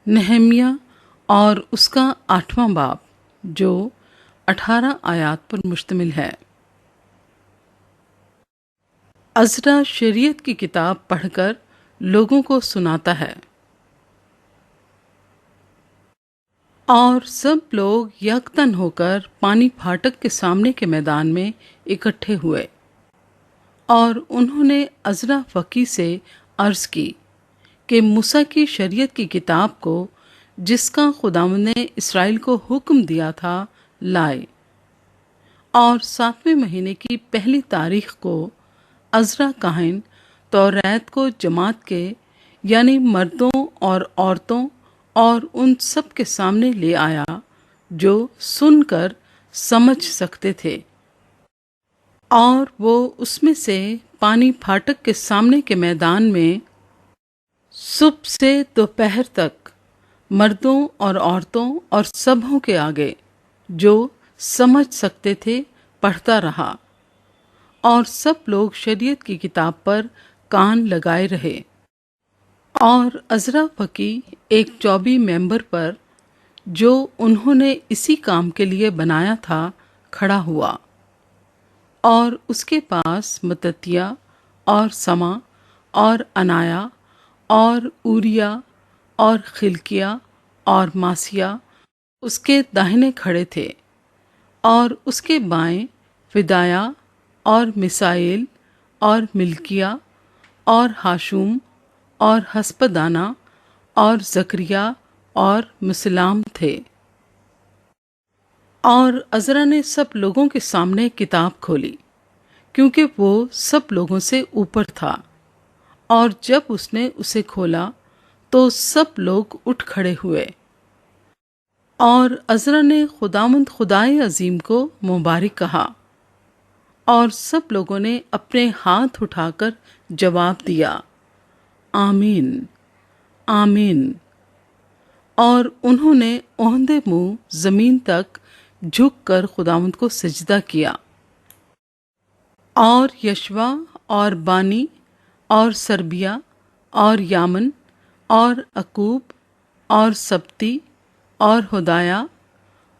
नहम्या और उसका 8वां बाब जो 18 आयात पर मुश्तमिल है। अज़रा शरीयत की किताब पढ़कर लोगों को सुनाता है और सब लोग यकतन होकर पानी फाटक के सामने के मैदान में इकट्ठे हुए और उन्होंने अज़रा फ़की से अर्ज़ की कि मूसा की शरीयत की किताब को जिसका खुदावंद ने इसराइल को हुक्म दिया था लाए। और 7वें महीने की पहली तारीख को अज़रा काहिन तौरात को जमात के यानी मर्दों और औरतों और उन सब के सामने ले आया जो सुनकर समझ सकते थे, और वो उसमें से पानी फाटक के सामने के मैदान में सुबह से दोपहर तक मर्दों और औरतों और सबों के आगे जो समझ सकते थे पढ़ता रहा, और सब लोग शरीयत की किताब पर कान लगाए रहे। और अज़रा फ़की एक चौबी मेंबर पर जो उन्होंने इसी काम के लिए बनाया था खड़ा हुआ, और उसके पास मततिया और समा और अनाया और ऊरिया और खिलकिया और मासिया उसके दाहिने खड़े थे, और उसके बाएं फिदाया और मिसाइल और मिल्किया और हाशूम और हस्पदाना और जकरिया और मुसलाम थे। और अज़रा ने सब लोगों के सामने किताब खोली क्योंकि वो सब लोगों से ऊपर था, और जब उसने उसे खोला तो सब लोग उठ खड़े हुए। और अज़रा ने खुदावंद खुदाए अजीम को मुबारक कहा, और सब लोगों ने अपने हाथ उठाकर जवाब दिया, आमीन आमीन। और उन्होंने ओंधे मुंह जमीन तक झुककर खुदावंद को सजदा किया। और यशवा और बानी और सरबिया और यामन और अकूब और सब्ती और हुदाया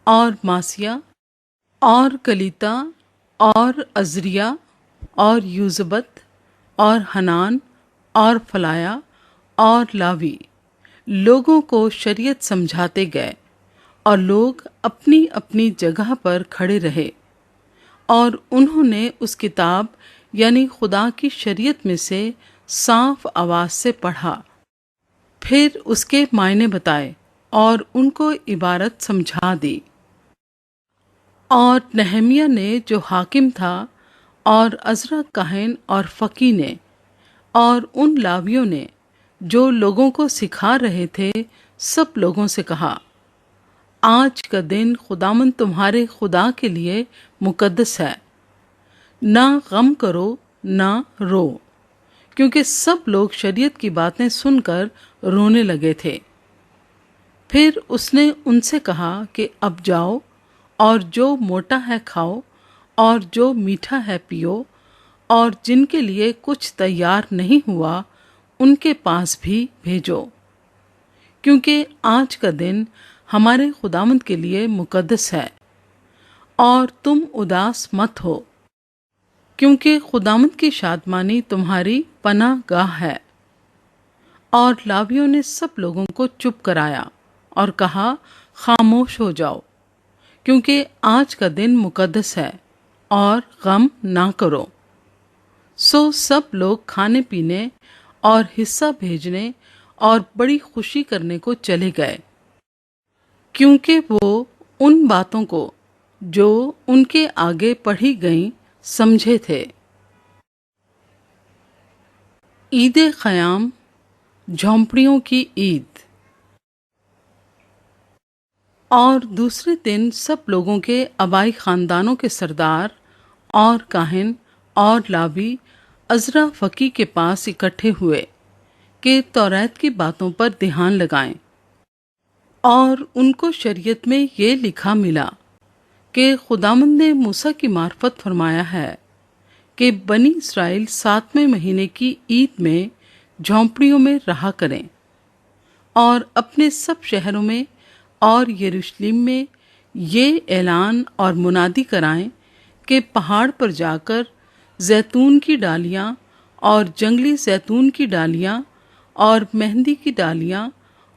और मासिया और कलीता और अज़रिया और यूज़बत और हनान और फलाया और लावी लोगों को शरीयत समझाते गए, और लोग अपनी अपनी जगह पर खड़े रहे, और उन्होंने उस किताब यानी खुदा की शरीयत में से साफ आवाज से पढ़ा, फिर उसके मायने बताए और उनको इबारत समझा दी। और नहमिया ने जो हाकिम था और अज़रा काहिन और फ़की ने और उन लावियों ने जो लोगों को सिखा रहे थे सब लोगों से कहा, आज का दिन खुदामंद तुम्हारे खुदा के लिए मुकद्दस है, ना गम करो ना रो। क्योंकि सब लोग शरीयत की बातें सुनकर रोने लगे थे। फिर उसने उनसे कहा कि अब जाओ और जो मोटा है खाओ और जो मीठा है पियो, और जिनके लिए कुछ तैयार नहीं हुआ उनके पास भी भेजो, क्योंकि आज का दिन हमारे खुदावंद के लिए मुकद्दस है। और तुम उदास मत हो, क्योंकि खुदावंद की शादमानी तुम्हारी पनाह गाह है। और लावियों ने सब लोगों को चुप कराया और कहा, खामोश हो जाओ, क्योंकि आज का दिन मुकद्दस है, और गम ना करो। सो सब लोग खाने पीने और हिस्सा भेजने और बड़ी खुशी करने को चले गए, क्योंकि वो उन बातों को जो उनके आगे पढ़ी गईं समझे थे। ईद ख़याम, झोंपड़ियों की ईद। और दूसरे दिन सब लोगों के आबाई खानदानों के सरदार और काहिन और लावी अज़रा फ़की के पास इकट्ठे हुए कि तौरात की बातों पर ध्यान लगाएं। और उनको शरीयत में ये लिखा मिला कि खुदावंद ने मूसा की मार्फत फरमाया है कि बनी इसराइल 7वें महीने की ईद में झोंपड़ियों में रहा करें, اور اپنے سب شہروں میں اور یروشلم میں یہ اعلان اور منادی کرائیں کہ پہاڑ پر جا کر زیتون کی ڈالیاں اور جنگلی زیتون کی ڈالیاں اور مہندی کی ڈالیاں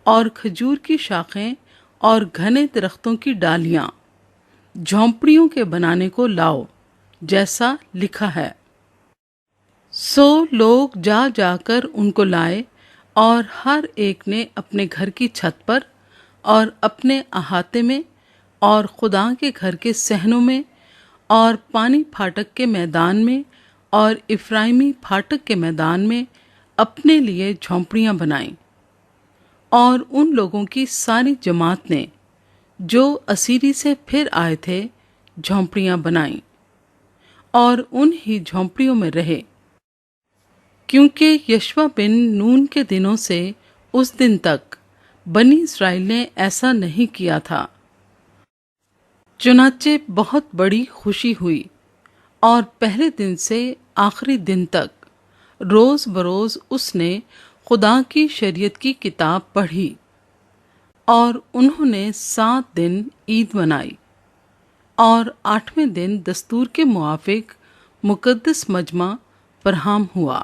اور کھجور کی شاخیں اور گھنے درختوں کی ڈالیاں جھونپڑیوں کے بنانے کو لاؤ، جیسا لکھا ہے۔ سو لوگ جا جا کر ان کو لائے، اور ہر ایک نے اپنے گھر کی چھت پر اور اپنے احاطے میں اور خدا کے گھر کے صحنوں میں اور پانی پھاٹک کے میدان میں اور افرائیمی پھاٹک کے میدان میں اپنے لیے جھونپڑیاں بنائیں۔ اور ان لوگوں کی ساری جماعت نے جو اسیری سے پھر آئے تھے جھونپڑیاں بنائیں اور ان ہی جھونپڑیوں میں رہے، کیونکہ یشوع بن نون کے دنوں سے اس دن تک بنی اسرائیل نے ایسا نہیں کیا تھا۔ چنانچہ بہت بڑی خوشی ہوئی، اور پہلے دن سے آخری دن تک روز بروز اس نے خدا کی شریعت کی کتاب پڑھی، اور انہوں نے 7 دن عید منائی، اور 8ویں دن دستور کے موافق مقدس مجمع فراہم ہوا۔